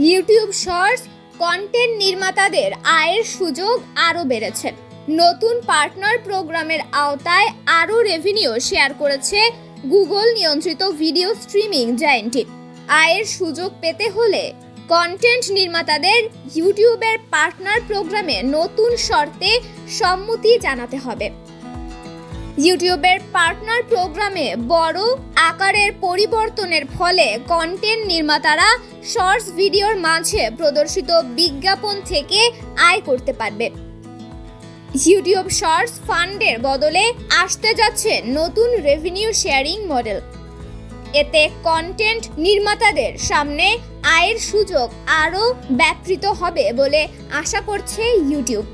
YouTube shorts content নির্মাতাদের আয়ের সুযোগ আরও বেড়েছে। নতুন পার্টনার প্রোগ্রামের আওতায় আরও রেভিনিউ শেয়ার করেছে গুগল নিয়ন্ত্রিত ভিডিও স্ট্রিমিং জায়ান্টটি। আয়ের সুযোগ পেতে হলে কন্টেন্ট নির্মাতাদের ইউটিউবের পার্টনার প্রোগ্রামে নতুন শর্তে সম্মতি জানাতে হবে। ইউটিউবের পার্টনার প্রোগ্রামে বড় আকারের পরিবর্তনের ফলে কন্টেন্ট নির্মাতারা শর্টস ভিডিওর মাঝে প্রদর্শিত বিজ্ঞাপন থেকে আয় করতে পারবে। ইউটিউব শর্টস ফান্ডের বদলে আসতে যাচ্ছে নতুন রেভিনিউ শেয়ারিং মডেল। এতে কন্টেন্ট নির্মাতাদের সামনে আয়ের সুযোগ আরও ব্যাপৃত হবে বলে আশা করছে ইউটিউব।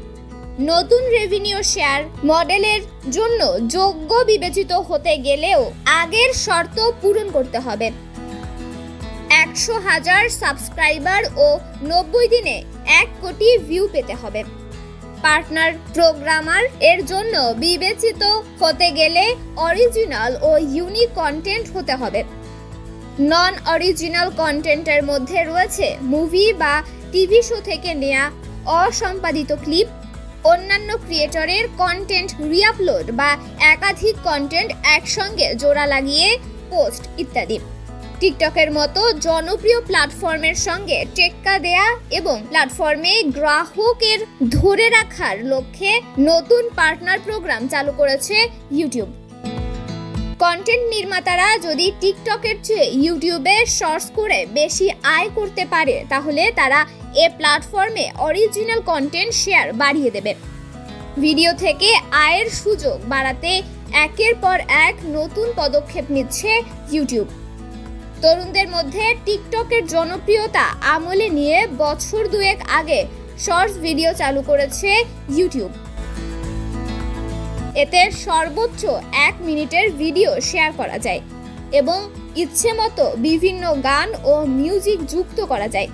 নতুন রেভিনিউ শেয়ার মডেলের জন্য যোগ্য বিবেচিত হতে গেলেও আগের শর্ত পূরণ করতে হবে। 100,000 সাবস্ক্রাইবার ও 90 দিনে 1 কোটি ভিউ পেতে হবে। পার্টনার প্রোগ্রামার এর জন্য বিবেচিত হতে গেলে অরিজিনাল ও ইউনিক কন্টেন্ট হতে হবে। নন অরিজিনাল কন্টেন্টের মধ্যে রয়েছে মুভি বা টিভি শো থেকে নেওয়া অসম্পাদিত ক্লিপ, অন্যান্য ক্রিয়েটরের কন্টেন্ট রিআপলোড বা একাধিক কন্টেন্ট একসঙ্গে জোড়া লাগিয়ে পোস্ট ইত্যাদি। টিকটকের মতো জনপ্রিয় প্ল্যাটফর্মের সঙ্গে টেক্কা দেয়া এবং প্ল্যাটফর্মে গ্রাহকের ধরে রাখার লক্ষ্যে নতুন পার্টনার প্রোগ্রাম চালু করেছে ইউটিউব। কন্টেন্ট নির্মাতারা যদি টিকটকের চেয়ে ইউটিউবে শর্টস করে বেশি আয় করতে পারে তাহলে তারা এ প্ল্যাটফর্মে অরিজিনাল কন্টেন্ট শেয়ার বাড়িয়ে দেবে। ভিডিও থেকে আয়ের সুযোগ বাড়াতে একের পর এক নতুন পদক্ষেপ নিচ্ছে ইউটিউব। তরুণদের মধ্যে টিকটকের জনপ্রিয়তা আমলে নিয়ে বছর দুয়েক আগে শর্টস ভিডিও চালু করেছে ইউটিউব। এতে সর্বোচ্চ 1 মিনিটের ভিডিও শেয়ার করা যায় এবং ইচ্ছে মতো বিভিন্ন গান ও মিউজিক যুক্ত করা যায়।